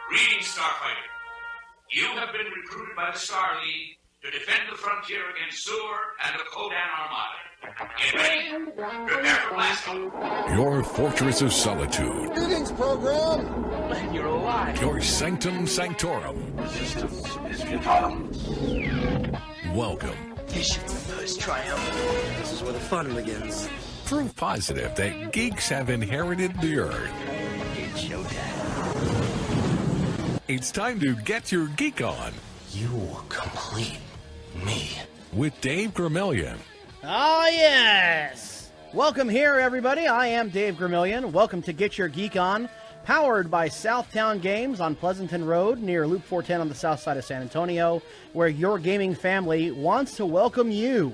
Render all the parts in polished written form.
Greetings, Starfighter. You have been recruited by the Star League to defend the frontier against Zur and the Kodan Armada. Get ready. Prepare for blasting. Your fortress of solitude. Greetings, program. Glad you're alive. Your sanctum sanctorum. Resistance is futile. Welcome. Mission's the first triumph. This is where the fun begins. Proof positive that geeks have inherited the earth. It's showtime. It's time to Get Your Geek On You complete me. with Dave Gramillion. Oh, yes. Welcome here, everybody. I am Dave Gramillion. Welcome to Get Your Geek On, powered by Southtown Games on Pleasanton Road near Loop 410 on the south side of San Antonio, where your gaming family wants to welcome you.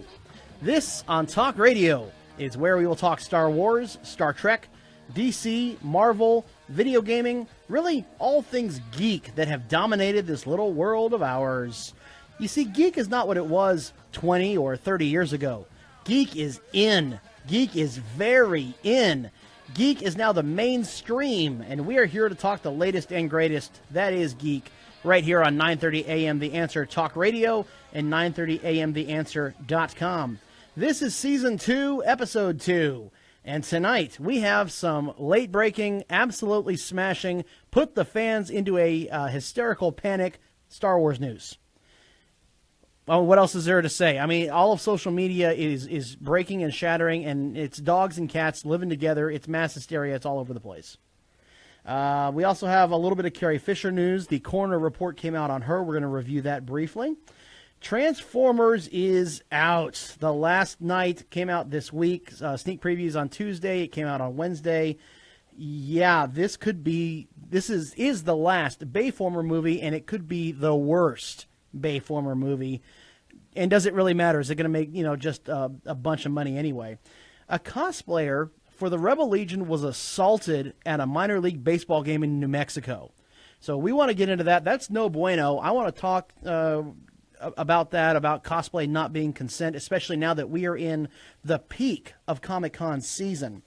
This on Talk Radio is where we will talk Star Wars, Star Trek, DC, Marvel, video gaming, really all things geek that have dominated this little world of ours. You see, geek is not what it was 20 or 30 years ago. Geek is in. Geek is very in. Geek is now the mainstream, and we are here to talk the latest and greatest. That is geek, right here on 9:30 a.m. The Answer Talk Radio and 9:30 a.m. TheAnswer.com. This is Season 2, Episode 2. And tonight, we have some late-breaking, absolutely smashing, put the fans into a hysterical panic Star Wars news. Well, what else is there to say? I mean, all of social media is breaking and shattering, and it's dogs and cats living together. It's mass hysteria. It's all over the place. We also have a little bit of Carrie Fisher news. The coroner report came out on her. We're going to review that briefly. Transformers is out. The last night came out this week. Sneak previews on Tuesday. It came out on Wednesday. Yeah, this is the last Bayformer movie, and it could be the worst Bayformer movie. And does it really matter? Is it going to make, just a bunch of money anyway? A cosplayer for the Rebel Legion was assaulted at a minor league baseball game in New Mexico. So we want to get into that. That's no bueno. I want to talk about that, about cosplay not being consent, especially now that we are in the peak of Comic-Con season.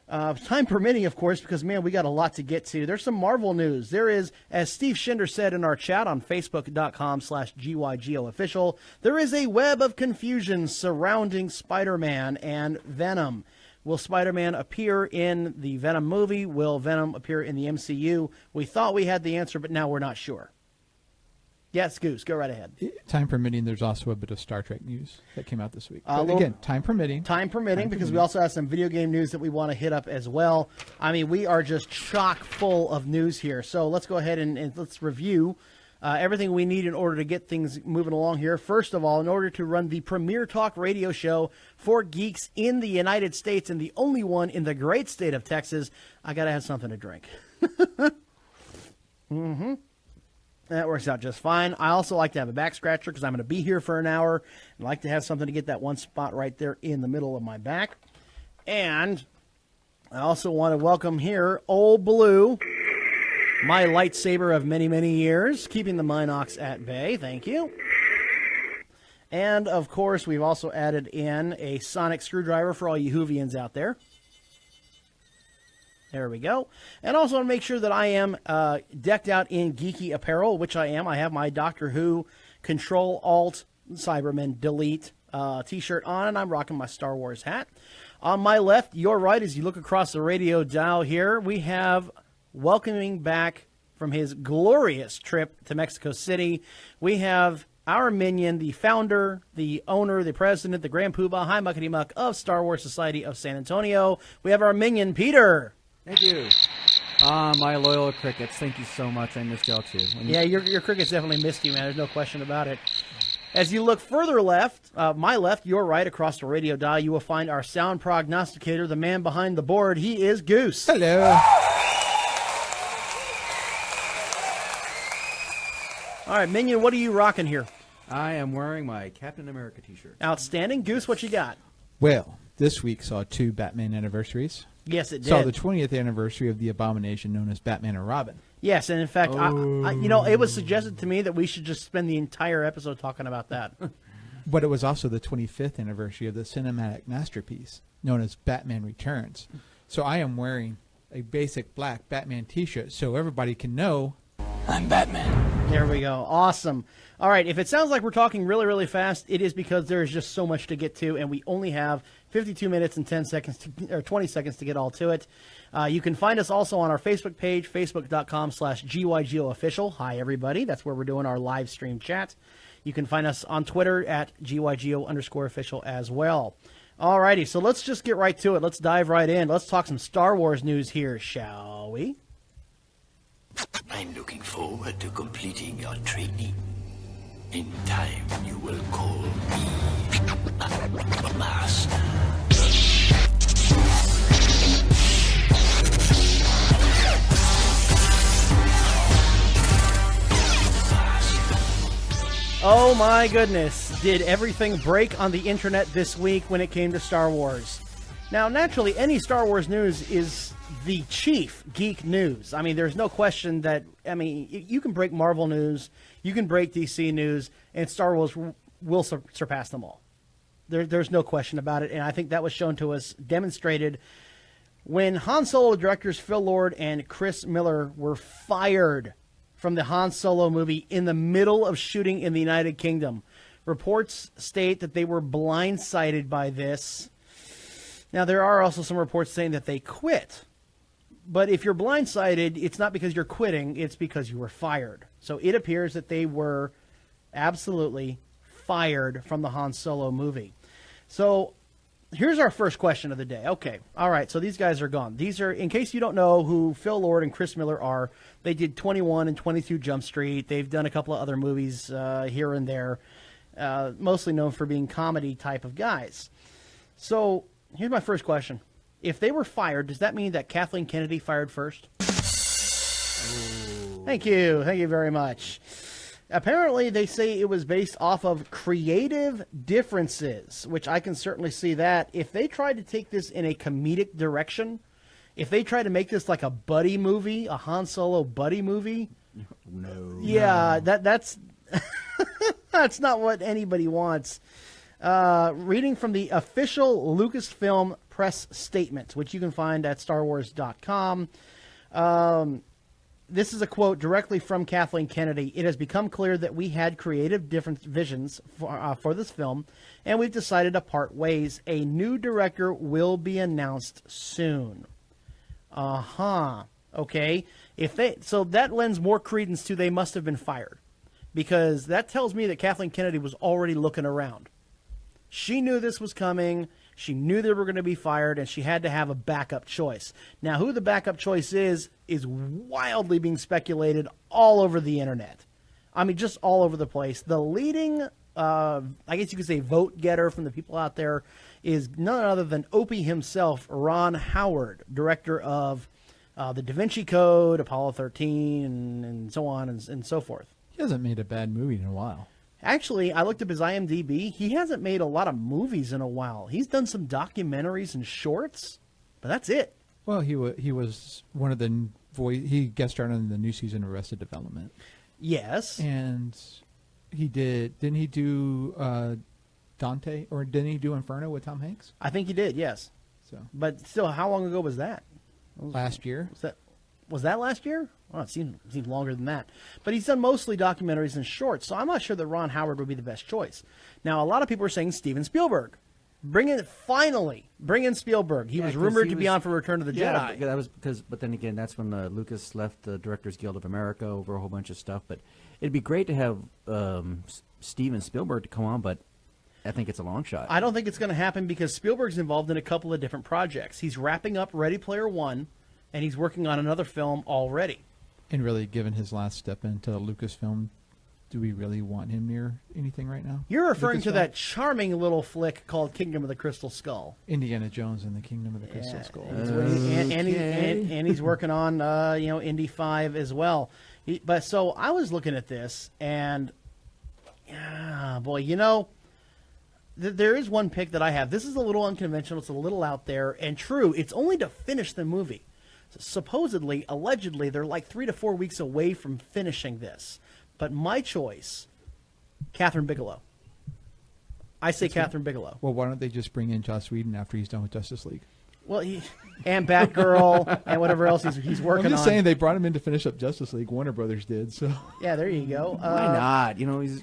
Time permitting, of course, because, man, we got a lot to get to. There's some Marvel news. There is, as Steve Schinder said in our chat on Facebook.com/GYGOofficial, there is a web of confusion surrounding Spider-Man and Venom. Will Spider-Man appear in the Venom movie? Will Venom appear in the MCU? We thought we had the answer, but now we're not sure. Yes, Goose, go right ahead. Time permitting, there's also a bit of Star Trek news that came out this week. Again, time permitting. Time permitting, because we also have some video game news that we want to hit up as well. I mean, we are just chock full of news here. So let's go ahead and let's review everything we need in order to get things moving along here. First of all, in order to run the premier talk radio show for geeks in the United States and the only one in the great state of Texas, I got to have something to drink. Mm-hmm. That works out just fine. I also like to have a back scratcher because I'm going to be here for an hour. I like to have something to get that one spot right there in the middle of my back. And I also want to welcome here Old Blue, my lightsaber of many, many years, keeping the Minox at bay. Thank you. And, of course, we've also added in a sonic screwdriver for all you Whovians out there. There we go. And also want to make sure that I am decked out in geeky apparel, which I am. I have my Doctor Who Control-Alt-Cyberman Delete t-shirt on, and I'm rocking my Star Wars hat. On my left, your right, as you look across the radio dial here, we have welcoming back from his glorious trip to Mexico City, we have our minion, the founder, the owner, the president, the Grand Poobah, High Muckety Muck of Star Wars Society of San Antonio. We have our minion, Peter. Thank you. My loyal crickets, thank you so much. I missed y'all too. Yeah, your crickets definitely missed you, man. There's no question about it. As you look further left, my left, your right, across the radio dial, you will find our sound prognosticator, the man behind the board. He is Goose. Hello. All right, minion, what are you rocking here? I am wearing my Captain America t-shirt. Outstanding. Goose, what you got? Well, this week saw 2 Batman anniversaries. Yes, it did. Saw the 20th anniversary of the abomination known as Batman and Robin. Yes, and in fact, it was suggested to me that we should just spend the entire episode talking about that. But it was also the 25th anniversary of the cinematic masterpiece known as Batman Returns. So I am wearing a basic black Batman t-shirt so everybody can know I'm Batman. There we go. Awesome. All right. If it sounds like we're talking really, really fast, it is because there is just so much to get to, and we only have 52 minutes and 10 seconds or 20 seconds to get all to it. You can find us also on our Facebook page, facebook.com/GYGOofficial. Hi, everybody. That's where we're doing our live stream chat. You can find us on Twitter at GYGO_official as well. All righty. So let's just get right to it. Let's dive right in. Let's talk some Star Wars news here, shall we? I'm looking forward to completing your training. In time, you will call me a master. Oh my goodness, did everything break on the internet this week when it came to Star Wars? Now, naturally, any Star Wars news is the chief geek news. I mean, there's no question that, I mean, you can break Marvel news, you can break DC news, and Star Wars will surpass them all. There's no question about it, and I think that was shown to us, demonstrated, when Han Solo directors Phil Lord and Chris Miller were fired from the Han Solo movie in the middle of shooting in the United Kingdom. Reports state that they were blindsided by this. Now, there are also some reports saying that they quit. But if you're blindsided, it's not because you're quitting, it's because you were fired. So it appears that they were absolutely fired from the Han Solo movie. So here's our first question of the day. Okay, all right, so these guys are gone. These are, in case you don't know who Phil Lord and Chris Miller are, they did 21 and 22 Jump Street. They've done a couple of other movies here and there, mostly known for being comedy type of guys. So here's my first question. If they were fired, does that mean that Kathleen Kennedy fired first? Ooh. Thank you very much. Apparently, they say it was based off of creative differences, which I can certainly see that. If they tried to take this in a comedic direction, if they tried to make this like a buddy movie, a Han Solo buddy movie, that's that's not what anybody wants. Reading from the official Lucasfilm press statement, which you can find at StarWars.com. This is a quote directly from Kathleen Kennedy. It has become clear that we had creative different visions for this film, and we've decided to part ways. A new director will be announced soon. Okay. So that lends more credence to they must have been fired, because that tells me that Kathleen Kennedy was already looking around. She knew this was coming. She knew they were going to be fired, and she had to have a backup choice. Now, who the backup choice is wildly being speculated all over the internet. I mean, just all over the place. The leading, I guess you could say, vote getter from the people out there is none other than Opie himself, Ron Howard, director of the Da Vinci Code, Apollo 13, and so on and so forth. He hasn't made a bad movie in a while. Actually, I looked up his IMDb. He hasn't made a lot of movies in a while. He's done some documentaries and shorts, but that's it. Well, he was one of the he guest starred on the new season of Arrested Development. Yes, and he didn't he do Dante, or didn't he do Inferno with Tom Hanks? I think he did. Yes. So, but still, how long ago was that? Last year. Was that last year? Well, it seems longer than that. But he's done mostly documentaries and shorts, so I'm not sure that Ron Howard would be the best choice. Now, a lot of people are saying Steven Spielberg. Bring in Spielberg. He was rumored to be on for Return of the Jedi. That was because, but then again, that's when Lucas left the Directors Guild of America over a whole bunch of stuff. But it'd be great to have Steven Spielberg to come on, but I think it's a long shot. I don't think it's going to happen because Spielberg's involved in a couple of different projects. He's wrapping up Ready Player One, and he's working on another film already. And really, given his last step into Lucasfilm, do we really want him near anything right now? You're referring to that charming little flick called Kingdom of the Crystal Skull. Indiana Jones and the Kingdom of the Crystal Skull. And he's working on Indy 5 as well. So I was looking at this, and there is one pick that I have. This is a little unconventional. It's a little out there, and true, it's only to finish the movie. Supposedly, allegedly, they're like 3 to 4 weeks away from finishing this. But my choice, Catherine Bigelow. I say Catherine Bigelow. Well, why don't they just bring in Joss Whedon after he's done with Justice League? Well, and Batgirl and whatever else he's working on. I'm just saying they brought him in to finish up Justice League. Warner Brothers did. So yeah, there you go. Why not? You know, he's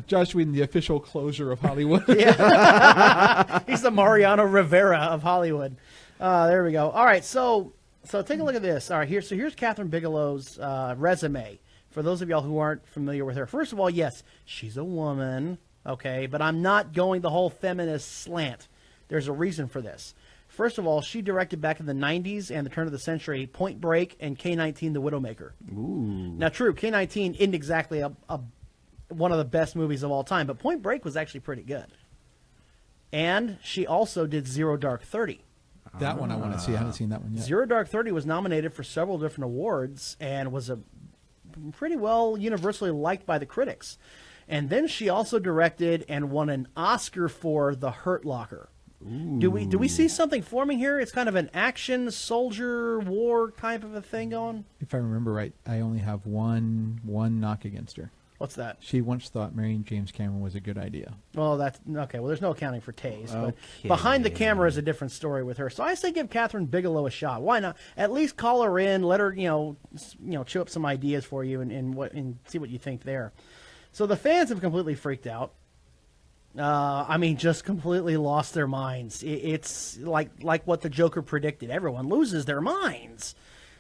Josh Whedon, the official closer of Hollywood. Yeah. He's the Mariano Rivera of Hollywood. There we go. All right, so take a look at this. All right, here's Catherine Bigelow's resume. For those of y'all who aren't familiar with her, first of all, yes, she's a woman, okay, but I'm not going the whole feminist slant. There's a reason for this. First of all, she directed back in the 90s and the turn of the century Point Break and K-19 The Widowmaker. Ooh. Now, true, K-19 isn't exactly one of the best movies of all time, but Point Break was actually pretty good. And she also did Zero Dark 30. That one I want to see. I haven't seen that one yet. Zero Dark 30 was nominated for several different awards and was pretty well universally liked by the critics. And then she also directed and won an Oscar for The Hurt Locker. Ooh. Do we see something forming here? It's kind of an action, soldier, war type of a thing going? If I remember right, I only have one knock against her. What's that? She once thought marrying James Cameron was a good idea. Well, that's okay. Well, there's no accounting for taste. Okay. But behind the camera is a different story with her. So I say give Catherine Bigelow a shot. Why not? At least call her in, let her, chew up some ideas for you and see what you think there. So the fans have completely freaked out. Just completely lost their minds. It's like what the Joker predicted. Everyone loses their minds.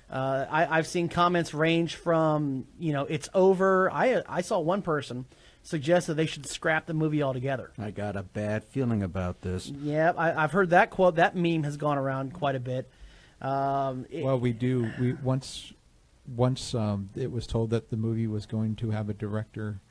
I've seen comments range from, it's over. I saw one person suggest that they should scrap the movie altogether. I got a bad feeling about this. Yeah, I've heard that quote. That meme has gone around quite a bit. Once it was told that the movie was going to have a director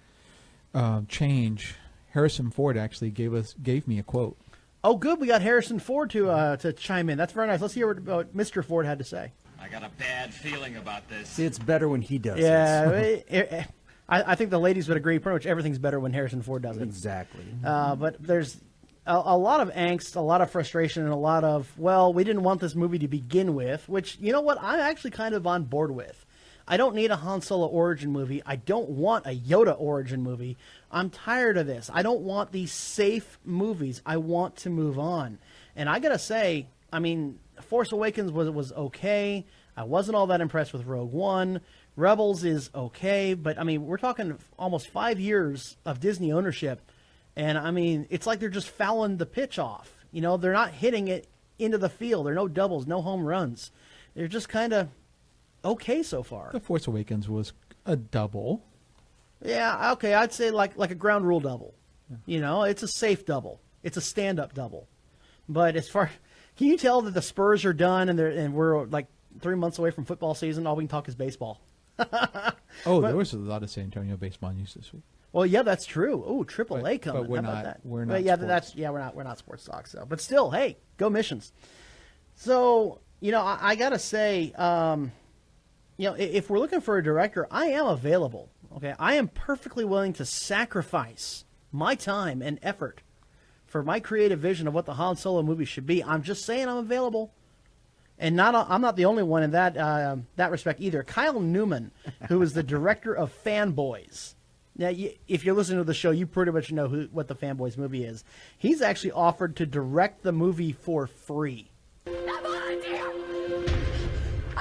change, Harrison Ford actually gave me a quote. Oh, good. We got Harrison Ford to chime in. That's very nice. Let's hear what Mr. Ford had to say. I got a bad feeling about this. See, it's better when he does it. Yeah, I think the ladies would agree. Pretty much everything's better when Harrison Ford does it. Exactly. But there's a lot of angst, a lot of frustration, and a lot of, we didn't want this movie to begin with, which, you know what, I'm actually kind of on board with. I don't need a Han Solo origin movie. I don't want a Yoda origin movie. I'm tired of this. I don't want these safe movies. I want to move on. And I got to say, Force Awakens was okay. I wasn't all that impressed with Rogue One. Rebels is okay. But, we're talking almost 5 years of Disney ownership. And, it's like they're just fouling the pitch off. They're not hitting it into the field. There are no doubles, no home runs. They're just kind of okay so far. The Force Awakens was a double. Yeah, okay, I'd say like a ground rule double. Yeah. It's a safe double. It's a stand-up double. But can you tell that the Spurs are done and we're like 3 months away from football season? All we can talk is baseball. There was a lot of San Antonio baseball news this week. Well, yeah, that's true. Oh, AAA coming. But we're How about not. that? We're not. We're not sports talk. So, but still, hey, go Missions. So, I gotta say, if we're looking for a director, I am available. Okay, I am perfectly willing to sacrifice my time and effort for my creative vision of what the Han Solo movie should be. I'm just saying I'm available. And I'm not the only one in that respect either. Kyle Newman, who is the director of Fanboys. Now, if you're listening to the show, you pretty much know what the Fanboys movie is. He's actually offered to direct the movie for free. I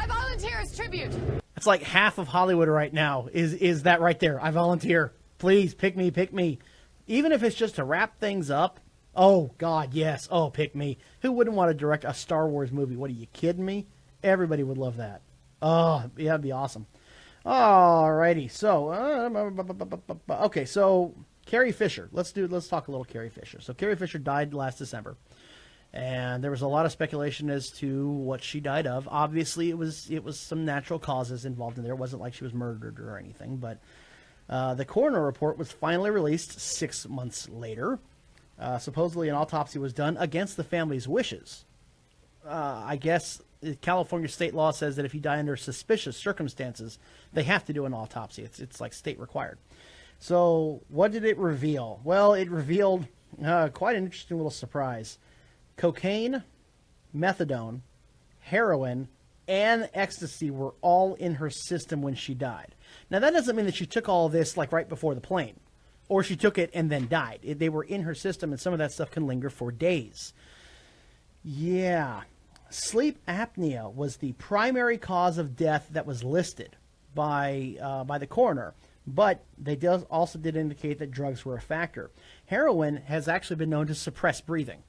volunteer as tribute. It's like half of Hollywood right now is that right there. I volunteer. Please, pick me. Even if it's just to wrap things up. Oh, God, yes. Oh, pick me. Who wouldn't want to direct a Star Wars movie? What, are you kidding me? Everybody would love that. Oh, yeah, that'd be awesome. All righty. So, okay, so Carrie Fisher. Let's talk a little Carrie Fisher. So Carrie Fisher died last December. And there was a lot of speculation as to what she died of. Obviously, it was some natural causes involved in there. It wasn't like she was murdered or anything. But the coroner report was finally released 6 months later. Supposedly, an autopsy was done against the family's wishes. I guess California state law says that if you die under suspicious circumstances, they have to do an autopsy. It's like state required. So what did it reveal? Well, it revealed quite an interesting little surprise. Cocaine, methadone, heroin, and ecstasy were all in her system when she died. Now, that doesn't mean that she took all of this like right before the plane, or she took it and then died. They were in her system, and some of that stuff can linger for days. Yeah. Sleep apnea was the primary cause of death that was listed by the coroner, but they also did indicate that drugs were a factor. Heroin has actually been known to suppress breathing.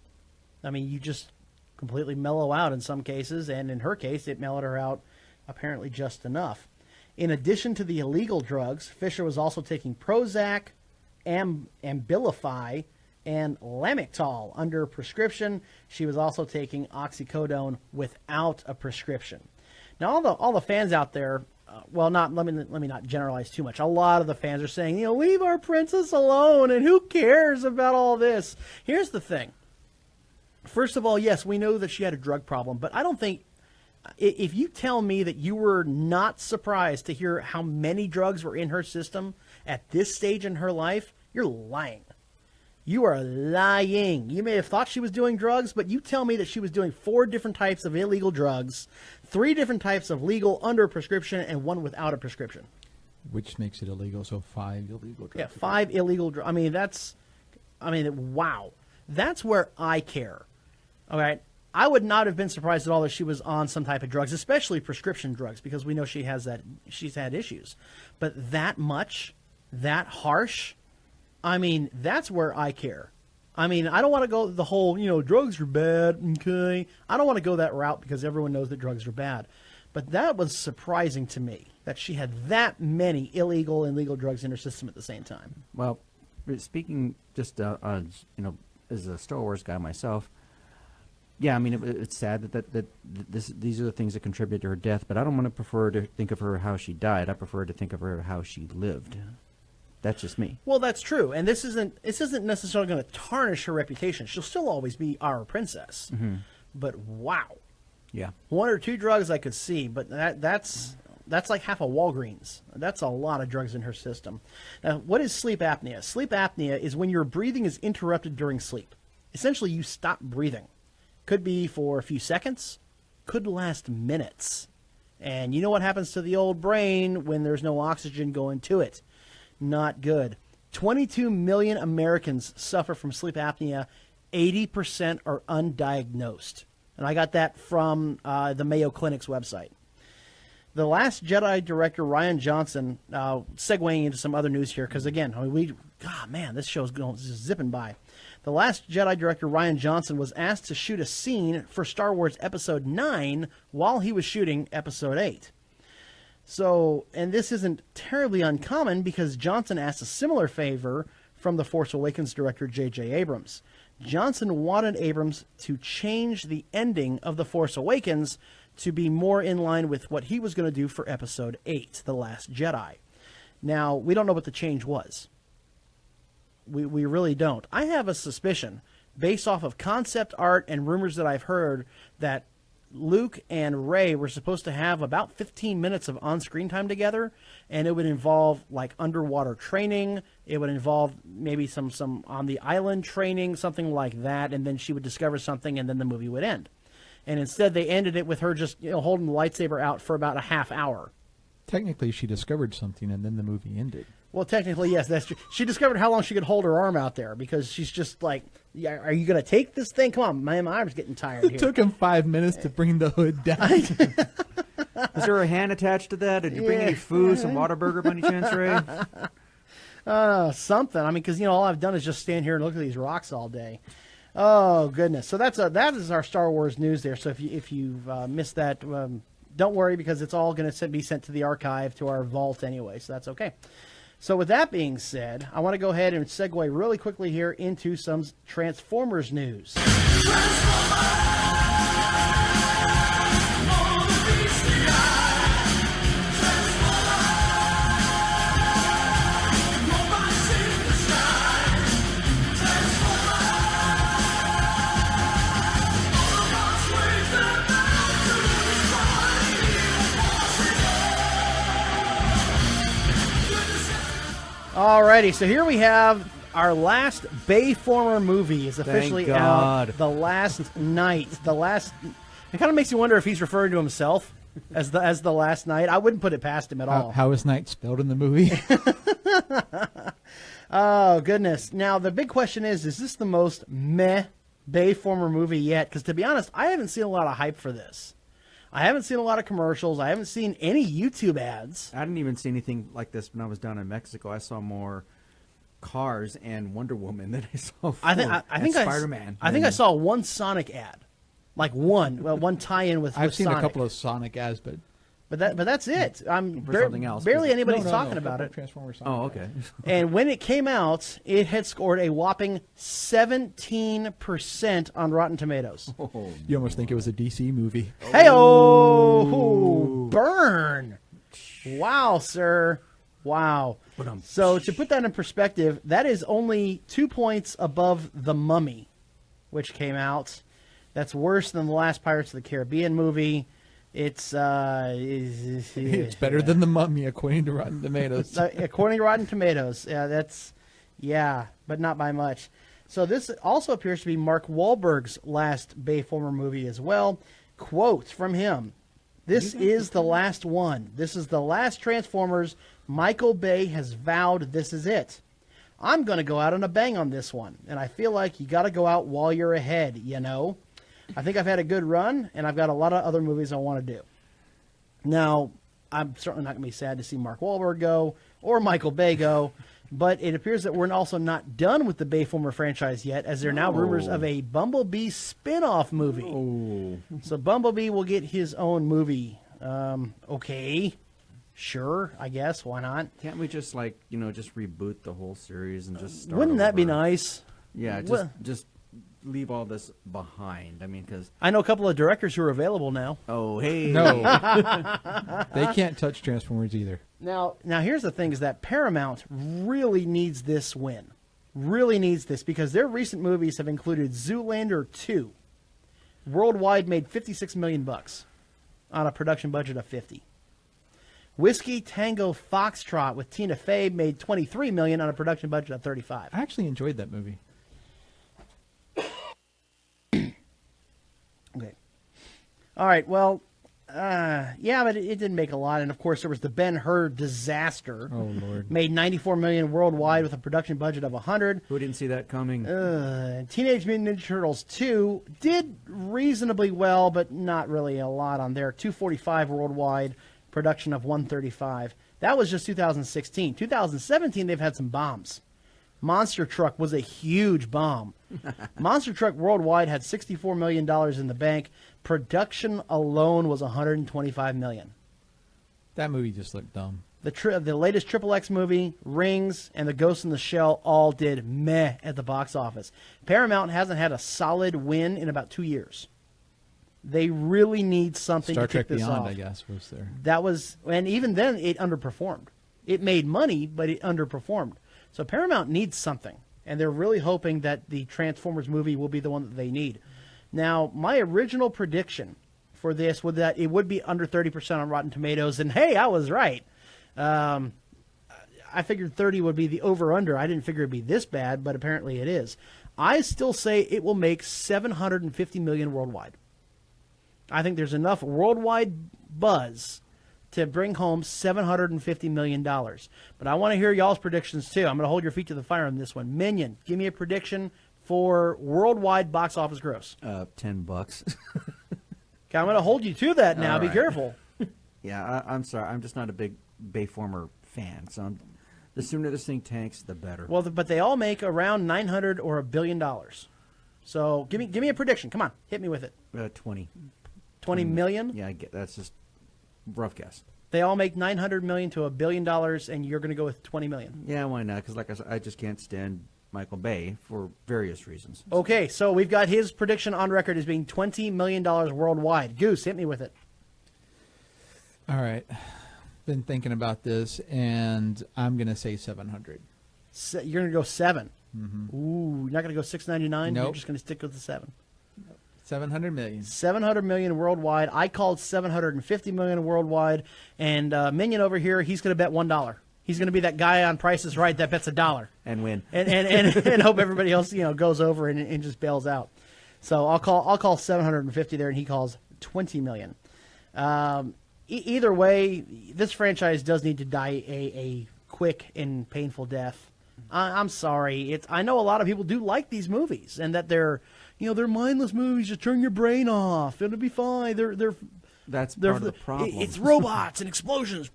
I mean, you just completely mellow out in some cases, and in her case, it mellowed her out apparently just enough. In addition to the illegal drugs, Fisher was also taking Prozac, Abilify, and Lamictal under prescription. She was also taking oxycodone without a prescription. Now, all the fans out there, let me not generalize too much. A lot of the fans are saying, leave our princess alone, and who cares about all this? Here's the thing. First of all, yes, we know that she had a drug problem, but I don't think, if you tell me that you were not surprised to hear how many drugs were in her system at this stage in her life, you're lying. You are lying. You may have thought she was doing drugs, but you tell me that she was doing 4 different types of illegal drugs, 3 different types of legal under prescription, and 1 without a prescription. Which makes it illegal, so 5 illegal drugs. Yeah, 5 illegal drugs. Wow. That's where I care. All right. I would not have been surprised at all if she was on some type of drugs, especially prescription drugs, because we know she's had issues. But that much, that harsh, that's where I care. I don't want to go the whole, drugs are bad, okay? I don't want to go that route because everyone knows that drugs are bad. But that was surprising to me, that she had that many illegal and legal drugs in her system at the same time. Well, speaking just as a Star Wars guy myself, yeah, it's sad that these are the things that contribute to her death, but I don't want to prefer to think of her how she died. I prefer to think of her how she lived. That's just me. Well, that's true, and this isn't necessarily going to tarnish her reputation. She'll still always be our princess. Mm-hmm. But wow, yeah, 1 or 2 drugs I could see, but that's like half a Walgreens. That's a lot of drugs in her system. Now, what is sleep apnea? Sleep apnea is when your breathing is interrupted during sleep. Essentially, you stop breathing. Could be for a few seconds, could last minutes. And you know what happens to the old brain when there's no oxygen going to it? Not good. 22 million Americans suffer from sleep apnea. 80% are undiagnosed. And I got that from the Mayo Clinic's website. The Last Jedi director Rian Johnson, segueing into some other news here, because again, this show's going just zipping by. The Last Jedi director Rian Johnson was asked to shoot a scene for Star Wars Episode 9 while he was shooting Episode 8. So, and this isn't terribly uncommon because Johnson asked a similar favor from The Force Awakens director J.J. Abrams. Johnson wanted Abrams to change the ending of The Force Awakens to be more in line with what he was going to do for Episode 8, The Last Jedi. Now, we don't know what the change was. We really don't. I have a suspicion, based off of concept art and rumors that I've heard, that Luke and Rey were supposed to have about 15 minutes of on-screen time together, and it would involve like underwater training. It would involve maybe some on the island training, something like that, and then she would discover something, and then the movie would end. And instead, they ended it with her just holding the lightsaber out for about a half hour. Technically, she discovered something, and then the movie ended. Well, technically, yes, that's true. She discovered how long she could hold her arm out there because she's just like, are you going to take this thing? Come on, my arm's getting tired here. It took him 5 minutes to bring the hood down. Is there a hand attached to that? Did you bring any food, some Whataburger by any chance, Ray? Something. Because, all I've done is just stand here and look at these rocks all day. Oh, goodness. So that is our Star Wars news there. So if you've missed that, don't worry because it's all going to be sent to the archive, to our vault anyway, so that's okay. So with that being said, I want to go ahead and segue really quickly here into some Transformers news. Alrighty, so here we have our last Bayformer movie is officially out. The Last Night. It kind of makes you wonder if he's referring to himself as the Last Night. I wouldn't put it past him at all. How is night spelled in the movie? Oh, goodness. Now, the big question is this the most meh Bayformer movie yet, because to be honest, I haven't seen a lot of hype for this. I haven't seen a lot of commercials. I haven't seen any YouTube ads. I didn't even see anything like this when I was down in Mexico. I saw more Cars and Wonder Woman than I saw Spider-Man. I think I saw one Sonic ad, like one tie-in with. I've with seen Sonic. a couple of Sonic ads, but that's it. Something else. Barely anybody's No, talking about it. Transformers Sonic Oh, okay. And when it came out, it had scored a whopping 17% on Rotten Tomatoes. You almost think it was a DC movie. Hey-oh! Burn! Wow, sir. Wow. So to put that in perspective, that is only 2 points above The Mummy, which came out. That's worse than the last Pirates of the Caribbean movie. It's It's better than The Mummy, according to Rotten Tomatoes. According to Rotten Tomatoes. But not by much. So this also appears to be Mark Wahlberg's last Bayformer movie as well. Quote from him: "This is the last one. This is the last Transformers. Michael Bay has vowed this is it. I'm going to go out on a bang on this one. And I feel like you got to go out while you're ahead, you know. I think I've had a good run, and I've got a lot of other movies I want to do." Now, I'm certainly not going to be sad to see Mark Wahlberg go or Michael Bay go, but it appears that we're also not done with the Bayformer franchise yet, as there are now rumors of a Bumblebee spin-off movie. So Bumblebee will get his own movie. Okay. Sure, I guess. Why not? Can't we just just reboot the whole series and just start Wouldn't that be over? nice? Yeah, Well- just leave all this behind. I mean, because I know a couple of directors who are available now. oh hey, No. They can't touch Transformers either. Now here's the thing: is that Paramount really needs this win, really needs this, because their recent movies have included Zoolander 2. Worldwide made $56 million on a production budget of 50. Whiskey Tango Foxtrot with Tina Fey made $23 million on a production budget of 35. I actually enjoyed that movie. Okay. All right. Well, yeah, but it didn't make a lot. And of course, there was the Ben-Hur disaster. Oh Lord. Made $94 million worldwide with a production budget of 100. who didn't see that coming? Teenage Mutant Ninja Turtles 2 did reasonably well, but not really a lot on there. 245 worldwide, production of 135. That was just 2016. 2017, they've had some bombs. Monster Truck was a huge bomb. Monster Truck worldwide had $64 million in the bank. Production alone was $125 million. That movie just looked dumb. The latest XXX movie, Rings, and The Ghost in the Shell all did meh at the box office. Paramount hasn't had a solid win in about 2 years. They really need something Star to kick Trek this Beyond, off. I guess, was there. That was, and even then, it underperformed. It made money, but it underperformed. So Paramount needs something, and they're really hoping that the Transformers movie will be the one that they need. Now, my original prediction for this was that it would be under 30% on Rotten Tomatoes, and hey, I was right. I figured 30 would be the over-under. I didn't figure it'd be this bad, but apparently it is. I still say it will make $750 million worldwide. I think there's enough worldwide buzz to bring home $750 million. But I want to hear y'all's predictions, too. I'm going to hold your feet to the fire on this one. Minion, give me a prediction for worldwide box office gross. $10. Okay, I'm going to hold you to that now. All Be right. careful. Yeah, I'm sorry. I'm just not a big Bayformer fan. So the sooner this thing tanks, the better. Well, but they all make around $900 or $1 billion. So give me a prediction. Come on, hit me with it. 20. 20 million? Yeah, that's just rough guess. They all make $900 million to $1 billion, and you're going to go with 20 million. Yeah, why not? Because like I said, I just can't stand Michael Bay for various reasons. Okay, so we've got his prediction on record as being $20 million worldwide. Goose, hit me with it. All right. Been thinking about this, and I'm going to say 700. You're going to go 7. Mm-hmm. Ooh, you're not going to go 699? Nope. You're just going to stick with the 7. 700 million. 700 million worldwide. I called 750 million worldwide. And Minion over here, he's going to bet $1. He's going to be that guy on Price is Right that bets $1 and win, and hope everybody else goes over and just bails out. So I'll call 750 there, and he calls 20 million. Either way, this franchise does need to die a quick and painful death. I'm sorry. I know a lot of people do like these movies, and that they're mindless movies. Just turn your brain off. It'll be fine. That's part of the problem. It's robots and explosions.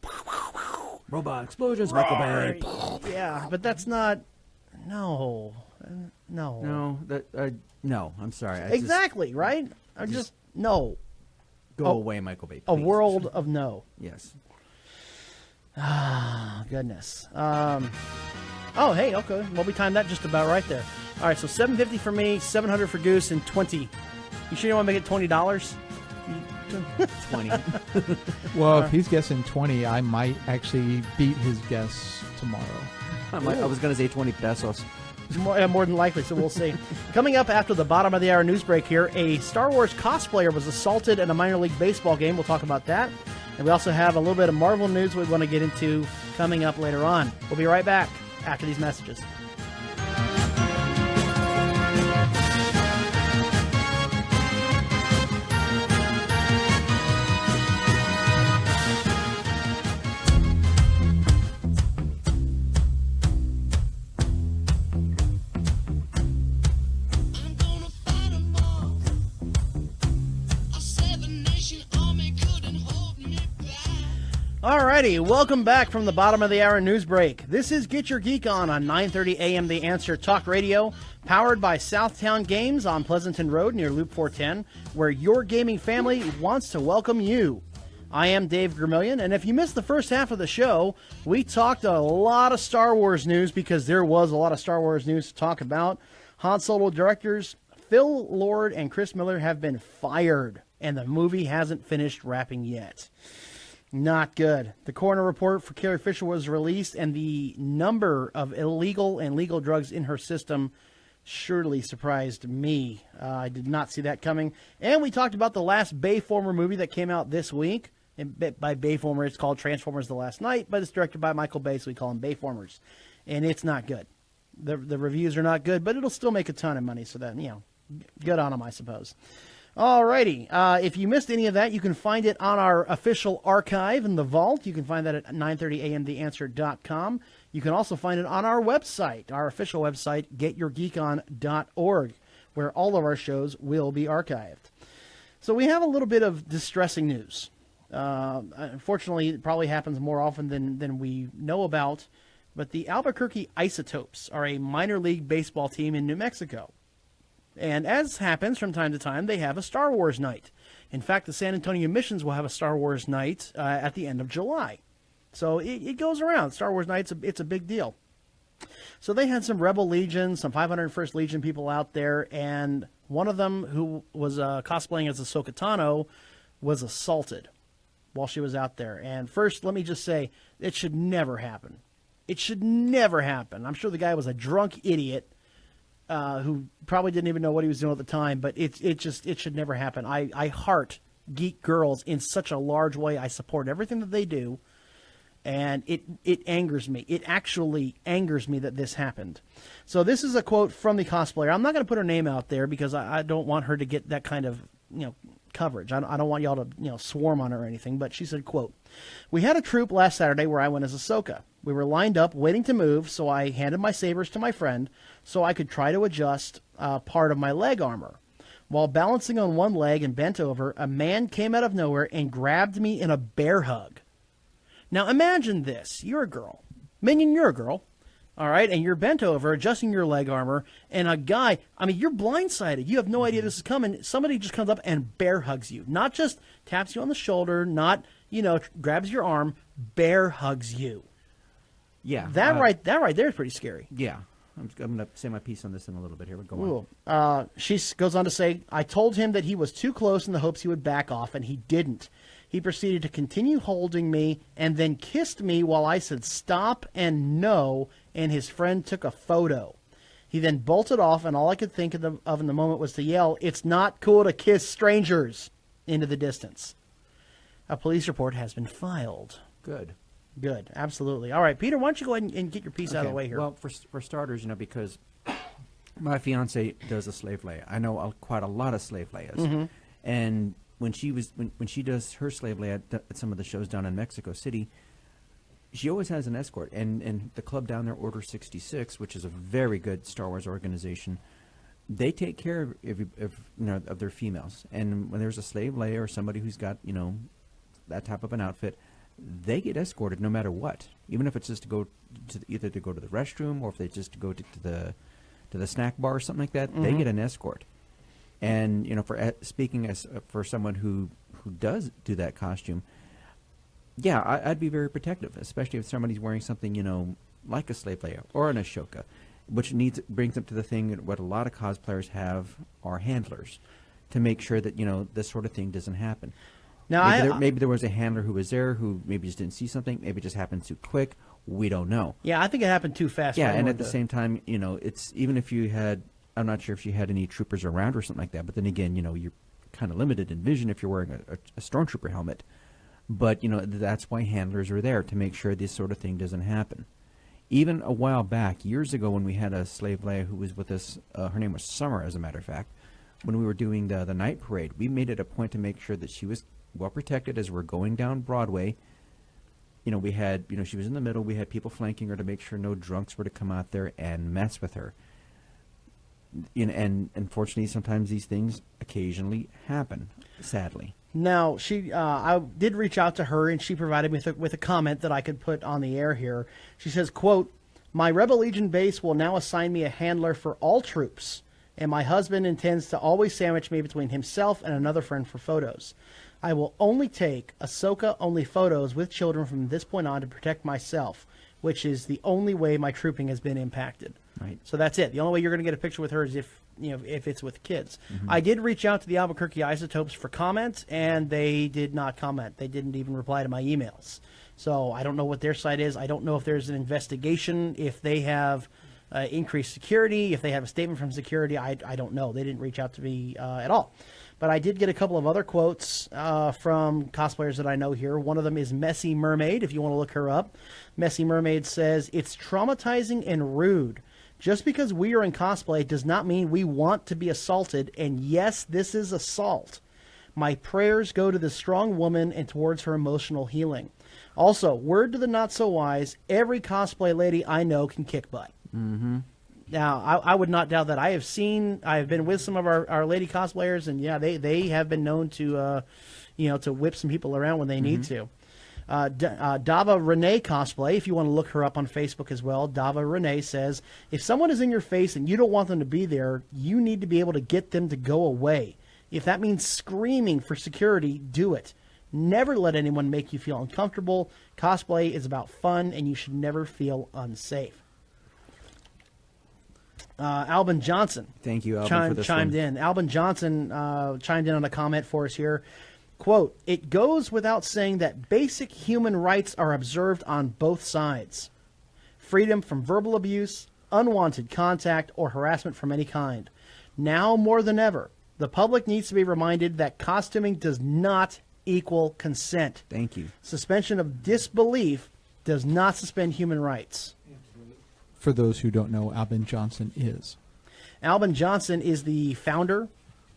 Robot explosions, Michael Bay. Yeah, but that's not. No. No, no. I'm sorry. Exactly, right? I just no. Go away, Michael Bay. Please. A world of no. Yes. Ah, goodness. Oh, hey, okay. Well, we timed that just about right there. All right, so $750 for me, $700 for Goose, and $20. You sure you want to make it $20? 20. Well, if he's guessing 20, I might actually beat his guess tomorrow. I was going to say 20 pesos. More than likely, so we'll see. Coming up after the bottom of the hour news break here, a Star Wars cosplayer was assaulted in a minor league baseball game. We'll talk about that. And we also have a little bit of Marvel news we want to get into coming up later on. We'll be right back after these messages. Alrighty, welcome back from the bottom of the hour news break. This is Get Your Geek On 9:30 a.m. The Answer Talk Radio, powered by Southtown Games on Pleasanton Road near Loop 410, where your gaming family wants to welcome you. I am Dave Vermillion, and if you missed the first half of the show, we talked a lot of Star Wars news because there was a lot of Star Wars news to talk about. Han Solo directors Phil Lord and Chris Miller have been fired, and the movie hasn't finished wrapping yet. Not good. The coroner report for Carrie Fisher was released, and the number of illegal and legal drugs in her system surely surprised me. I did not see that coming. And we talked about the last Bayformer movie that came out this week. And by Bayformer, it's called Transformers The Last Night, but it's directed by Michael Bay, so we call them Bayformers. And it's not good. The reviews are not good, but it'll still make a ton of money, so that, good on them, I suppose. Alrighty, if you missed any of that, you can find it on our official archive in the vault. You can find that at 930amtheanswer.com. You can also find it on our website, our official website, getyourgeekon.org, where all of our shows will be archived. So we have a little bit of distressing news. Unfortunately, it probably happens more often than we know about, but the Albuquerque Isotopes are a minor league baseball team in New Mexico. And as happens from time to time, they have a Star Wars night. In fact, the San Antonio Missions will have a Star Wars night at the end of July. So it goes around. Star Wars night, it's a big deal. So they had some Rebel Legion, some 501st Legion people out there, and one of them who was cosplaying as Ahsoka Tano was assaulted while she was out there. And first, let me just say, it should never happen. It should never happen. I'm sure the guy was a drunk idiot who probably didn't even know what he was doing at the time, but it should never happen. I heart geek girls in such a large way. I support everything that they do, and it angers me. It actually angers me that this happened. So this is a quote from the cosplayer. I'm not going to put her name out there because I don't want her to get that kind of coverage. I don't want y'all to swarm on her or anything, but she said, quote, "We had a troop last Saturday where I went as Ahsoka. We were lined up waiting to move, so I handed my sabers to my friend so I could try to adjust part of my leg armor. While balancing on one leg and bent over, a man came out of nowhere and grabbed me in a bear hug." Now imagine this. You're a girl. Minion, you're a girl. All right, and you're bent over, adjusting your leg armor, and a guy, you're blindsided. You have no idea this is coming. Somebody just comes up and bear hugs you. Not just taps you on the shoulder, not, grabs your arm, bear hugs you. Yeah. That right there is pretty scary. Yeah. I'm going to say my piece on this in a little bit here. But go on. She goes on to say, "I told him that he was too close in the hopes he would back off, and he didn't. He proceeded to continue holding me and then kissed me while I said stop and no, and his friend took a photo. He then bolted off, and all I could think of in the moment was to yell, 'It's not cool to kiss strangers,' into the distance. A police report has been filed." Good. Good, absolutely. All right, Peter, why don't you go ahead and get your piece out of the way here? Well, for starters, because my fiance does a slave lay. I know quite a lot of slave layers, Mm-hmm. and when she does her slave lay at some of the shows down in Mexico City, she always has an escort, and the club down there, Order 66, which is a very good Star Wars organization, they take care of their females. And when there's a slave Leia or somebody who's got that type of an outfit, they get escorted no matter what, even if it's just to go to either to go to the restroom or if they just go to the snack bar or something like that. They get an escort. And for speaking as for someone who does do that costume. Yeah, I'd be very protective, especially if somebody's wearing something, like a slave Leia or an Ashoka, which brings up to the thing that what a lot of cosplayers have are handlers to make sure that, this sort of thing doesn't happen. Now, maybe there was a handler who was there who maybe just didn't see something. Maybe it just happened too quick. We don't know. Yeah, I think it happened too fast. Yeah, and at the same time, it's even if you had, I'm not sure if she had any troopers around or something like that, but then again, you're kind of limited in vision if you're wearing a stormtrooper helmet. But, that's why handlers are there, to make sure this sort of thing doesn't happen. Even a while back, years ago, when we had a slave Leia who was with us, her name was Summer, as a matter of fact, when we were doing the night parade, we made it a point to make sure that she was well protected as we're going down Broadway. We had, she was in the middle. We had people flanking her to make sure no drunks were to come out there and mess with her. And unfortunately, sometimes these things occasionally happen, sadly. Now, I did reach out to her, and she provided me with a comment that I could put on the air here. She says, quote, "My Rebel Legion base will now assign me a handler for all troops, and my husband intends to always sandwich me between himself and another friend for photos. I will only take Ahsoka-only photos with children from this point on to protect myself, which is the only way my trooping has been impacted." Right. So that's it. The only way you're going to get a picture with her is if it's with kids. I did reach out to the Albuquerque Isotopes for comments, and they did not comment. They didn't even reply to my emails. So I don't know what their site is. I don't know if there's an investigation, if they have increased security, if they have a statement from security. I don't know. They didn't reach out to me at all. But I did get a couple of other quotes from cosplayers that I know here. One of them is Messy Mermaid, if you want to look her up. Messy Mermaid says, "It's traumatizing and rude. Just because we are in cosplay does not mean we want to be assaulted, and yes, this is assault. My prayers go to this strong woman and towards her emotional healing. Also, word to the not-so-wise, every cosplay lady I know can kick butt." Mm-hmm. Now, I would not doubt that. I have been with some of our lady cosplayers, and yeah, they have been known to, to whip some people around when they need to. Dava Renee Cosplay, if you want to look her up on Facebook as well, Dava Renee says, "If someone is in your face and you don't want them to be there, you need to be able to get them to go away. If that means screaming for security, do it. Never let anyone make you feel uncomfortable. Cosplay is about fun, and you should never feel unsafe." Albin Johnson. Thank you, Albin, for this chimed one. in. Albin Johnson chimed in on a comment for us here. Quote, "It goes without saying that basic human rights are observed on both sides. Freedom from verbal abuse, unwanted contact, or harassment from any kind. Now more than ever, the public needs to be reminded that costuming does not equal consent. Thank you. Suspension of disbelief does not suspend human rights." For those who don't know, Albin Johnson is. Albin Johnson is the founder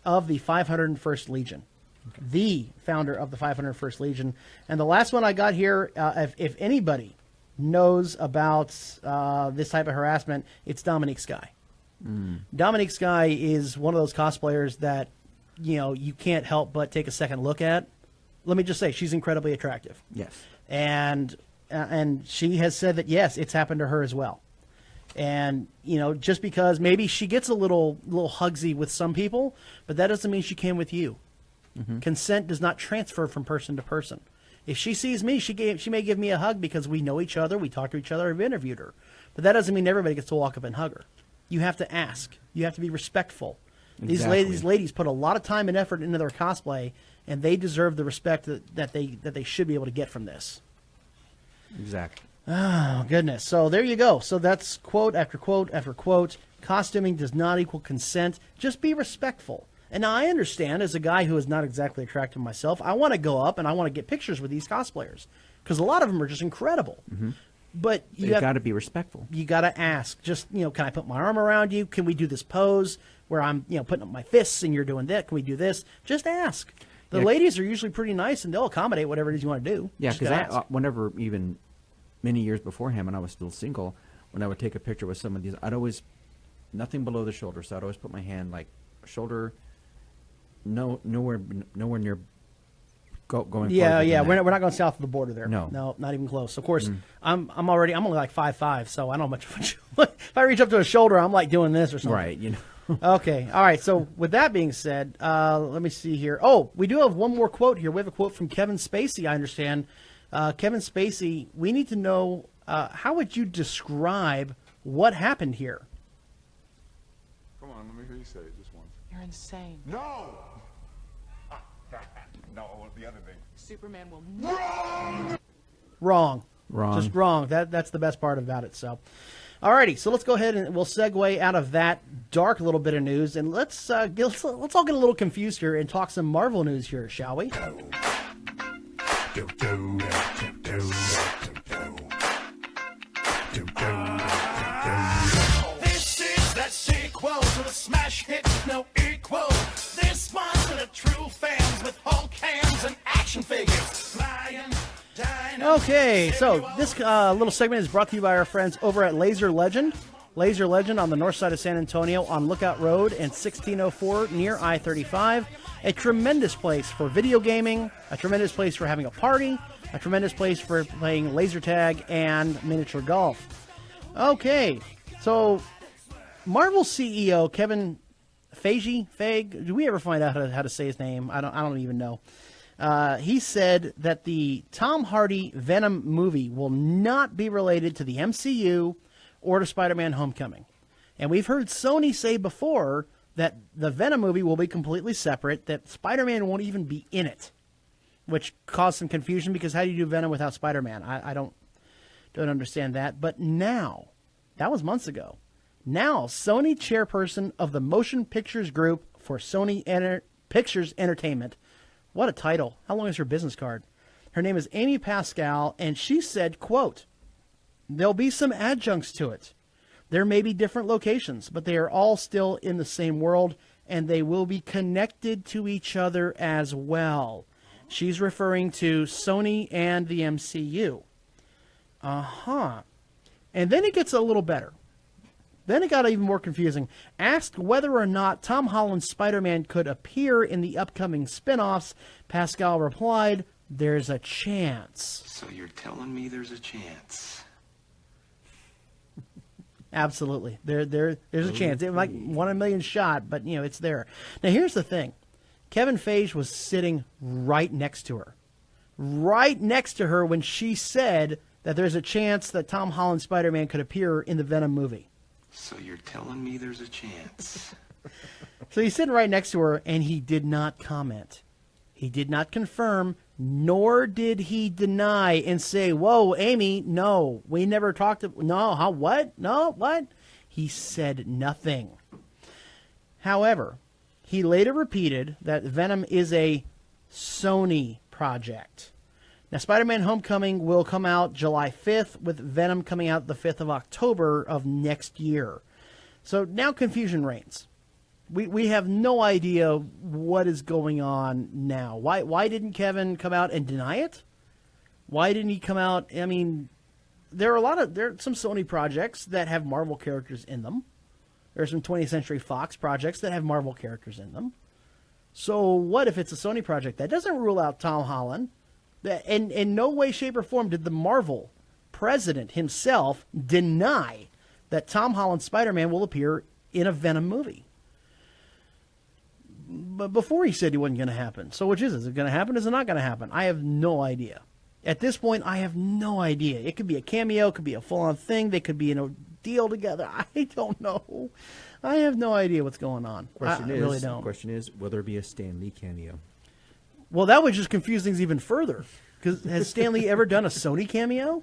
of the 501st Legion. Okay. The founder of the 501st Legion. And the last one I got here, if anybody knows about this type of harassment, it's Dominique Sky. Dominique Sky is one of those cosplayers that, you can't help but take a second look at. Let me just say, she's incredibly attractive. Yes. And she has said that, yes, it's happened to her as well. And, just because maybe she gets a little hugsy with some people, but that doesn't mean she can with you. Consent does not transfer from person to person. If she sees me, she may give me a hug because we know each other, we talk to each other, I've interviewed her. But that doesn't mean everybody gets to walk up and hug her. You have to ask. You have to be respectful. Exactly. These ladies put a lot of time and effort into their cosplay, and they deserve the respect that they should be able to get from this. Exactly. Oh, goodness. So there you go. So that's quote after quote after quote. Costuming does not equal consent. Just be respectful. And now I understand, as a guy who is not exactly attractive myself, I want to go up and I want to get pictures with these cosplayers because a lot of them are just incredible. But you got to be respectful. You got to ask. Just, can I put my arm around you? Can we do this pose where I'm, putting up my fists and you're doing that? Can we do this? Just ask. The ladies are usually pretty nice and they'll accommodate whatever it is you want to do. Yeah, because whenever even many years before him, and I was still single, when I would take a picture with some of these, I'd always, nothing below the shoulder, so I'd always put my hand like shoulder, nowhere near going. Yeah, yeah. We're not going south of the border there. No, not even close. Of course, I'm only like 5'5", so I don't know much. If I reach up to a shoulder, I'm like doing this or something. Right, you know. Okay, all right. So with that being said, let me see here. Oh, we do have one more quote here. We have a quote from Kevin Spacey. I understand. Kevin Spacey. We need to know how would you describe what happened here? Come on, let me hear you say it just once. You're insane. No! No, the other thing. Superman will Wrong. Wrong. Just wrong. That's the best part about it. So, alrighty. So let's go ahead and we'll segue out of that dark little bit of news, and let's all get a little confused here and talk some Marvel news here, shall we? This is that sequel to the smash hit with no equal. This one's for the true fans with Hulk hands and action figures. Okay, so this little segment is brought to you by our friends over at Laser Legend. Laser Legend on the north side of San Antonio on Lookout Road and 1604 near I-35. A tremendous place for video gaming, a tremendous place for having a party, a tremendous place for playing laser tag and miniature golf. Okay, so Marvel CEO Kevin Feige, do we ever find out how to say his name? I don't even know. He said that the Tom Hardy Venom movie will not be related to the MCU or to Spider-Man Homecoming. And we've heard Sony say before that the Venom movie will be completely separate, that Spider-Man won't even be in it, which caused some confusion because how do you do Venom without Spider-Man? I don't understand that. But now, that was months ago, now Sony chairperson of the Motion Pictures Group for Sony Pictures Entertainment. What a title. How long is her business card? Her name is Amy Pascal, and she said, quote, "There'll be some adjuncts to it. There may be different locations, but they are all still in the same world, and they will be connected to each other as well." She's referring to Sony and the MCU. And then it gets a little better. Then it got even more confusing. Asked whether or not Tom Holland's Spider-Man could appear in the upcoming spin-offs, Pascal replied, "There's a chance." So you're telling me there's a chance? Absolutely. There's a chance. It might 1 in a million shot, but, you know, it's there. Now, here's the thing. Kevin Feige was sitting right next to her. Right next to her when she said that there's a chance that Tom Holland's Spider-Man could appear in the Venom movie. So you're telling me there's a chance? So he's sitting right next to her, and he did not comment. He did not confirm, nor did he deny and say, "Whoa, Amy, no, we never talked to, no, how, what? No, what?" He said nothing. However, he later repeated that Venom is a Sony project. Now, Spider-Man Homecoming will come out July 5th, with Venom coming out the 5th of October of next year. So now confusion reigns. We have no idea what is going on now. Why didn't Kevin come out and deny it? Why didn't he come out? I mean, there are some Sony projects that have Marvel characters in them. There are some 20th Century Fox projects that have Marvel characters in them. So what if it's a Sony project? That doesn't rule out Tom Holland. And in no way, shape, or form did the Marvel president himself deny that Tom Holland's Spider-Man will appear in a Venom movie. But before he said he wasn't going to happen. So which is it? Is it going to happen? Is it not going to happen? I have no idea. At this point, I have no idea. It could be a cameo. It could be a full-on thing. They could be in a deal together. I don't know. I have no idea what's going on. I really don't. The question is, will there be a Stan Lee cameo? Well, that would just confuse things even further. Because has Stan Lee ever done a Sony cameo?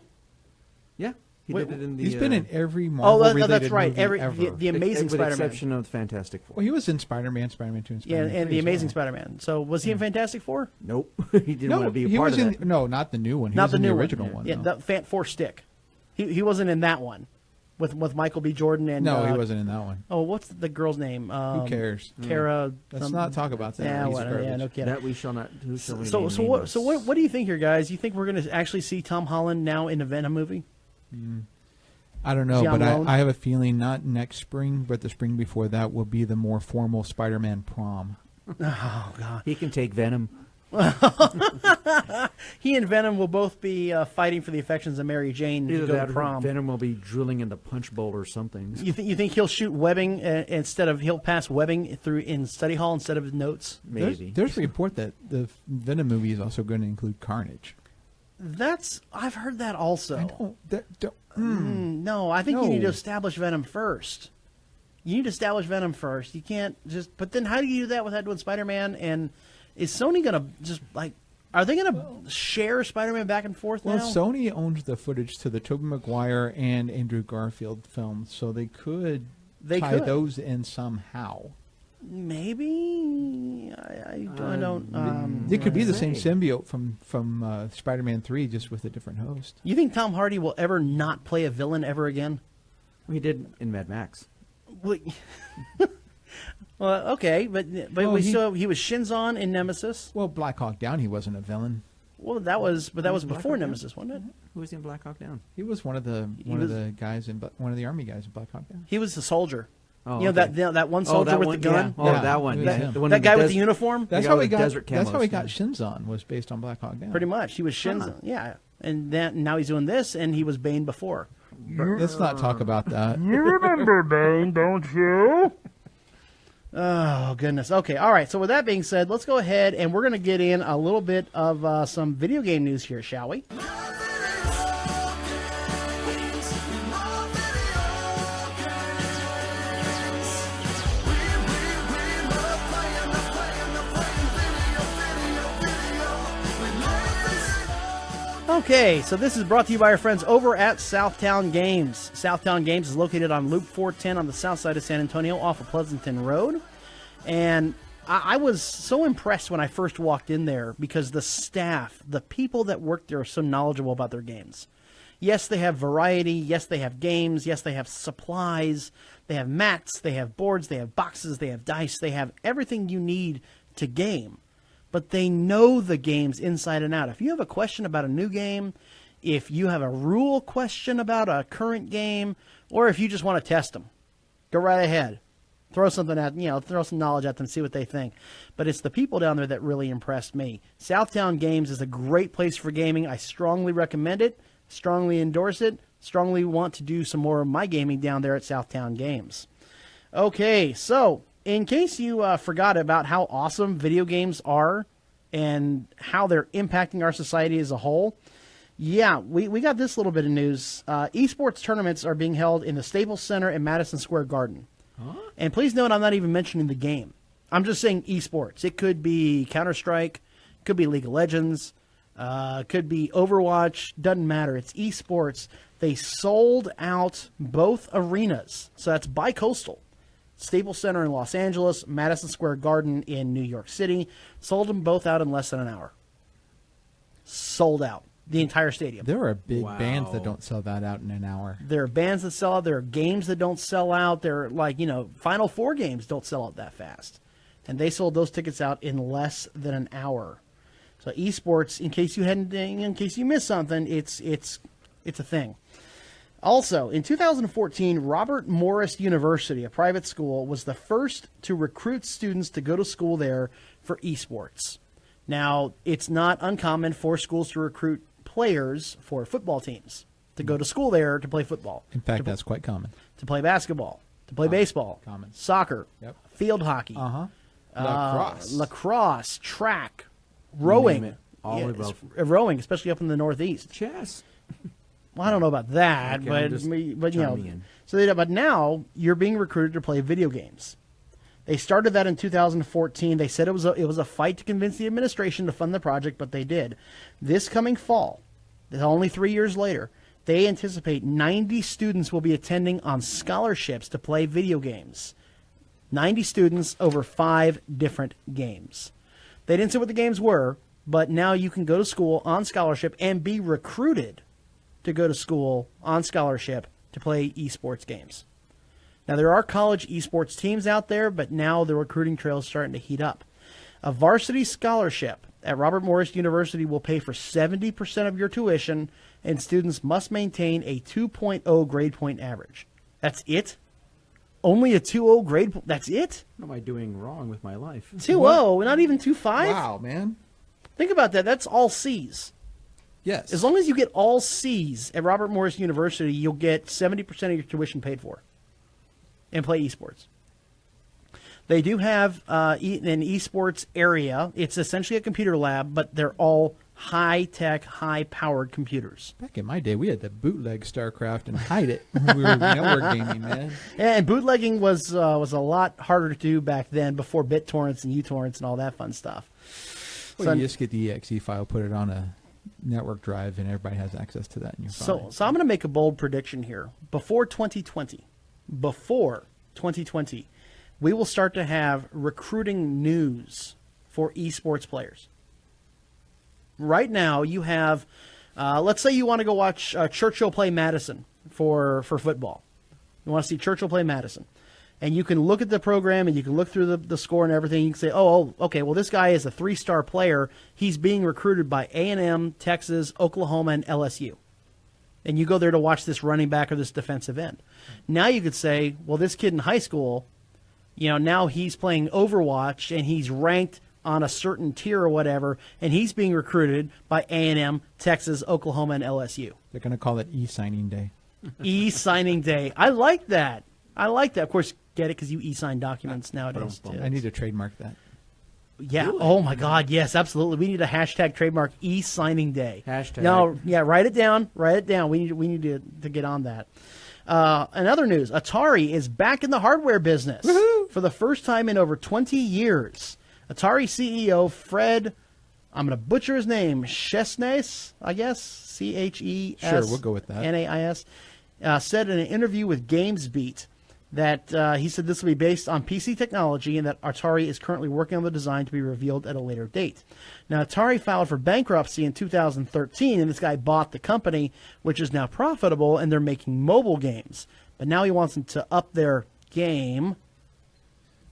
Yeah. He did it in the, he's been in every Marvel-related that's right. movie ever. The Amazing Spider-Man. With the exception of Fantastic Four. Well, he was in Spider-Man, Spider-Man 2, and Spider-Man 3 and the Amazing well. Spider-Man. So was he in Fantastic Four? Nope. He didn't want to be a part of that. No, not the new one. He not was the in new the original one. Yeah, the Four Stick. He wasn't in that one. with Michael B. Jordan and No, he wasn't in that one. Oh, what's the girl's name? Who cares? Kara. Let's not talk about that. Yeah, He's whatever, yeah, no kidding. That we shall not. Who shall So what do you think here, guys? You think we're going to actually see Tom Holland now in a Venom movie? I don't know, but Lone? I have a feeling not next spring, but the spring before that will be the more formal Spider-Man prom. Oh God, he can take Venom. He and Venom will both be fighting for the affections of Mary Jane to go to prom. Venom will be drilling in the punch bowl or something. You think he'll shoot webbing he'll pass webbing through in study hall instead of notes? Maybe. There's a report that the Venom movie is also going to include Carnage. I've heard that also. No, I think you need to establish Venom first. You need to establish Venom first. You can't just. But then, how do you do that without doing Spider-Man? And is Sony gonna just like? Are they gonna share Spider-Man back and forth now? Well, Sony owns the footage to the Tobey Maguire and Andrew Garfield films, so they could tie those in somehow. Maybe I don't. It could be the same symbiote from Spider-Man 3, just with a different host. You think Tom Hardy will ever not play a villain ever again? He did in Mad Max. Well, okay, but he was Shinzon in Nemesis. Well, Black Hawk Down, he wasn't a villain. Well, that was before Nemesis, wasn't it? Who was in Black Hawk Down? He was one of the guys in one of the army guys in Black Hawk Down. He was the soldier. Oh, you know that one soldier with the gun. Yeah. Oh, that one. That guy with the uniform. That's how he got. That's how he got Shinzon. Was based on Black Hawk Down. Pretty much, he was Shinzon. Yeah, and now he's doing this, and he was Bane before. Let's not talk about that. You remember Bane, don't you? Oh, goodness. Okay, all right. So with that being said, let's go ahead and we're going to get in a little bit of some video game news here, shall we? Okay, so this is brought to you by our friends over at Southtown Games. Southtown Games is located on Loop 410 on the south side of San Antonio off of Pleasanton Road. And I was so impressed when I first walked in there because the staff, the people that work there are so knowledgeable about their games. Yes, they have variety. Yes, they have games. Yes, they have supplies. They have mats. They have boards. They have boxes. They have dice. They have everything you need to game. But they know the games inside and out. If you have a question about a new game, if you have a rule question about a current game, or if you just want to test them, go right ahead. Throw something at, throw some knowledge at them, see what they think. But it's the people down there that really impressed me. Southtown Games is a great place for gaming. I strongly recommend it, strongly endorse it, strongly want to do some more of my gaming down there at Southtown Games. Okay, so in case you forgot about how awesome video games are and how they're impacting our society as a whole, yeah, we got this little bit of news. Esports tournaments are being held in the Staples Center in Madison Square Garden. Huh? And please note, I'm not even mentioning the game. I'm just saying esports. It could be Counter-Strike, could be League of Legends, could be Overwatch, doesn't matter. It's esports. They sold out both arenas, so that's bi-coastal. Staples Center in Los Angeles, Madison Square Garden in New York City. Sold them both out in less than an hour. Sold out. The entire stadium. There are big bands that don't sell that out in an hour. There are bands that sell out. There are games that don't sell out. There are Final Four games don't sell out that fast. And they sold those tickets out in less than an hour. So esports, in case you missed something, it's a thing. Also, in 2014, Robert Morris University, a private school, was the first to recruit students to go to school there for esports. Now, it's not uncommon for schools to recruit players for football teams to go to school there to play football. In fact, that's quite common. To play basketball, to play baseball, soccer, field hockey, lacrosse, track, rowing. Rowing, especially up in the Northeast. Chess. Well, I don't know about that, but but now you're being recruited to play video games. They started that in 2014. They said it was a fight to convince the administration to fund the project, but they did. This coming fall, only 3 years later, they anticipate 90 students will be attending on scholarships to play video games. 90 students over 5 different games. They didn't say what the games were, but now you can go to school on scholarship and be recruited to go to school on scholarship to play eSports games. Now, there are college eSports teams out there, but now the recruiting trail is starting to heat up. A varsity scholarship at Robert Morris University will pay for 70% of your tuition, and students must maintain a 2.0 grade point average. That's it? Only a 2.0 grade point? That's it? What am I doing wrong with my life? 2.0, not even 2.5? Wow, man. Think about that. That's all C's. Yes. As long as you get all C's at Robert Morris University, you'll get 70% of your tuition paid for and play eSports. They do have an eSports area. It's essentially a computer lab, but they're all high-tech, high-powered computers. Back in my day, we had to bootleg StarCraft and hide it when we were network gaming, man. And bootlegging was a lot harder to do back then, before BitTorrents and uTorrents and all that fun stuff. Well, So, you just get the exe file, put it on a network drive, and everybody has access to that in your file. so I'm going to make a bold prediction here. Before 2020, we will start to have recruiting news for eSports players. Right now, you have, let's say you want to go watch Churchill play Madison for football. You want to see Churchill play Madison. And you can look at the program and you can look through the score and everything. You can say, oh, okay, well, this guy is a 3-star player. He's being recruited by A&M, Texas, Oklahoma, and LSU. And you go there to watch this running back or this defensive end. Now you could say, well, this kid in high school, now he's playing Overwatch and he's ranked on a certain tier or whatever, and he's being recruited by A&M, Texas, Oklahoma, and LSU. They're going to call it e-signing day. E-signing day. I like that. Of course, get it because you e-sign documents nowadays, too. I need to trademark that. Yeah. Really? Oh, my God. Yes, absolutely. We need a hashtag trademark e-signing day. Hashtag. No, yeah, write it down. We need to get on that. In other news, Atari is back in the hardware business. Woo-hoo! For the first time in over 20 years. Atari CEO Fred, I'm going to butcher his name, Chesnais, I guess, Chesnais. Sure, we'll go with that. Nais, said in an interview with GamesBeat that he said this will be based on PC technology and that Atari is currently working on the design to be revealed at a later date. Now, Atari filed for bankruptcy in 2013, and this guy bought the company, which is now profitable, and they're making mobile games. But now he wants them to up their game,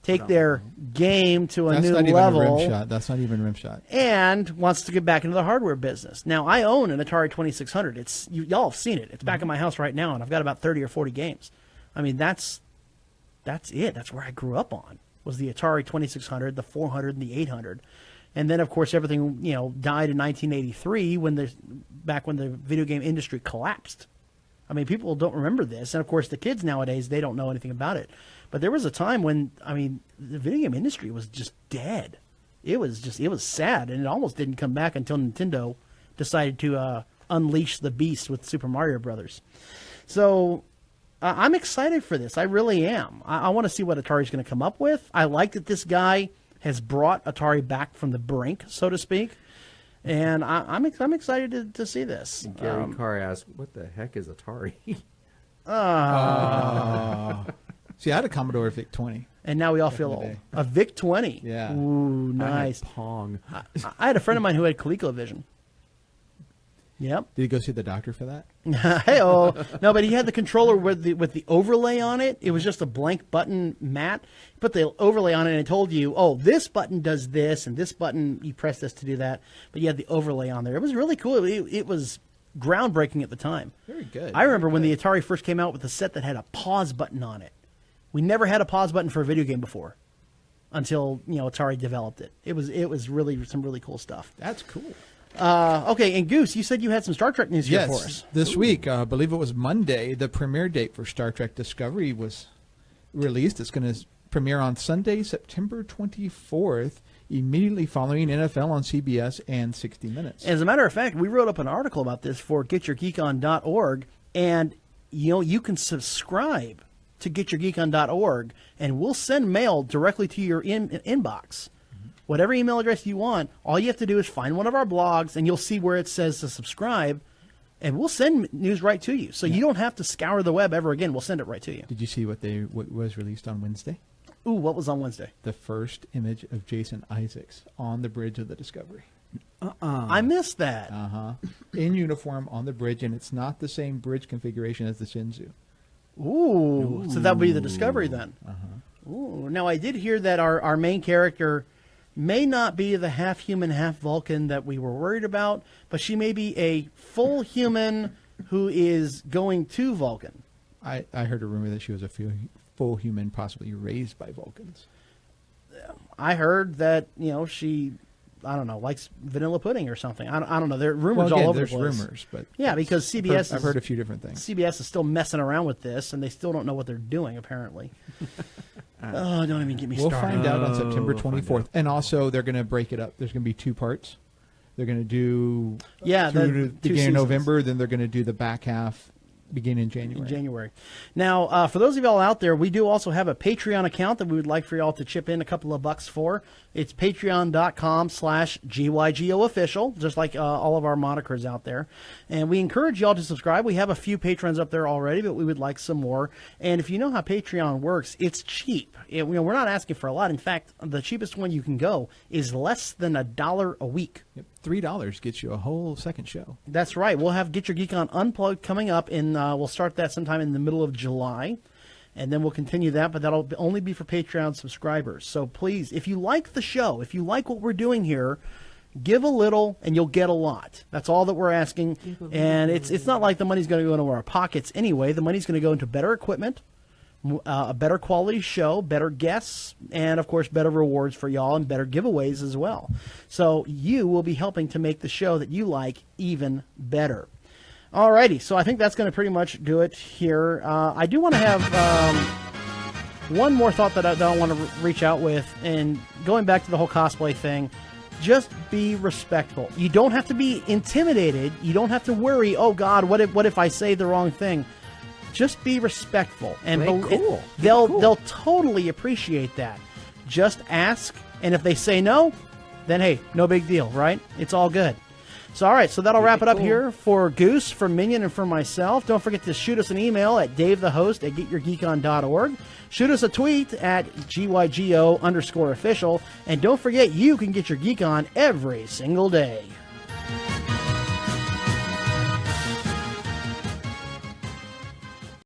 take their game to a new level. That's not even a rimshot. And wants to get back into the hardware business. Now, I own an Atari 2600. Y'all have seen it. It's back in my house right now, and I've got about 30 or 40 games. I mean, that's it. That's where I grew up on, was the Atari 2600, the 400, and the 800. And then, of course, everything died in 1983 back when the video game industry collapsed. I mean, people don't remember this, and of course, the kids nowadays, they don't know anything about it. But there was a time when, the video game industry was just dead. It was sad, and it almost didn't come back until Nintendo decided to unleash the beast with Super Mario Brothers. So I'm excited for this. I really am. I want to see what Atari's going to come up with. I like that this guy has brought Atari back from the brink, so to speak. And I'm excited to see this. Gary Carr asked, what the heck is Atari? See, I had a Commodore VIC-20. And now we all feel old. A VIC-20. Yeah. Ooh, nice. I had Pong. I had a friend of mine who had ColecoVision. Yep. Did he go see the doctor for that? Hey-oh. No, but he had the controller with the overlay on it. It was just a blank button mat. You put the overlay on it and it told you, oh, this button does this, and this button, you press this to do that. But you had the overlay on there. It was really cool. It was groundbreaking at the time. Very good. I remember when the Atari first came out with a set that had a pause button on it. We never had a pause button for a video game before until, Atari developed it. It was really some really cool stuff. That's cool. Okay, and Goose, you said you had some Star Trek news here for us. This week, I believe it was Monday, the premiere date for Star Trek Discovery was released. It's going to premiere on Sunday, September 24th, immediately following NFL on CBS and 60 Minutes. As a matter of fact, we wrote up an article about this for GetYourGeekOn.org, and you can subscribe to GetYourGeekOn.org, and we'll send mail directly to your inbox. Whatever email address you want, all you have to do is find one of our blogs, and you'll see where it says to subscribe, and we'll send news right to you. So you don't have to scour the web ever again. We'll send it right to you. Did you see what was released on Wednesday? Ooh, what was on Wednesday? The first image of Jason Isaacs on the bridge of the Discovery. I missed that. In uniform on the bridge, and it's not the same bridge configuration as the Shenzhou. Ooh. So that would be the Discovery then. Ooh. Now, I did hear that our main character may not be the half human, half Vulcan that we were worried about, but she may be a full human who is going to Vulcan. I heard a rumor that she was a full human, possibly raised by Vulcans. I heard that, she, I don't know, likes vanilla pudding or something. I don't know. There are rumors all over the place. There's rumors, but yeah, because CBS I've heard a few different things. CBS is still messing around with this, and they still don't know what they're doing, apparently. Oh, don't even get me started. We'll find out on September 24th. And also, they're going to break it up. There's going to be 2 parts. They're going to do through the beginning of November, then they're going to do the back half beginning in January. Now, for those of y'all out there, we do also have a Patreon account that we would like for y'all to chip in a couple of bucks for. It's patreon.com/GYGOofficial, just like all of our monikers out there. And we encourage y'all to subscribe. We have a few patrons up there already, but we would like some more. And if you know how Patreon works, it's cheap. We're not asking for a lot. In fact, the cheapest one you can go is less than $1 a week. Yep. $3 gets you a whole second show. That's right. We'll have Get Your Geek On Unplugged coming up, and we'll start that sometime in the middle of July. And then we'll continue that, but that'll only be for Patreon subscribers. So please, if you like the show, if you like what we're doing here, give a little and you'll get a lot. That's all that we're asking. And it's not like the money's going to go into our pockets anyway. The money's going to go into better equipment, a better quality show, better guests, and, of course, better rewards for y'all and better giveaways as well. So you will be helping to make the show that you like even better. Alrighty, so I think that's going to pretty much do it here. I do want to have one more thought that I want to reach out with, and going back to the whole cosplay thing, just be respectful. You don't have to be intimidated. You don't have to worry, oh God, what if I say the wrong thing? Just be respectful, and they'll totally appreciate that. Just ask, and if they say no, then hey, no big deal, right? It's all good. So, all right, so that'll wrap it up here for Goose, for Minion, and for myself. Don't forget to shoot us an email at davethehost@getyourgeekon.org. Shoot us a tweet at GYGO_official. And don't forget, you can get your geek on every single day.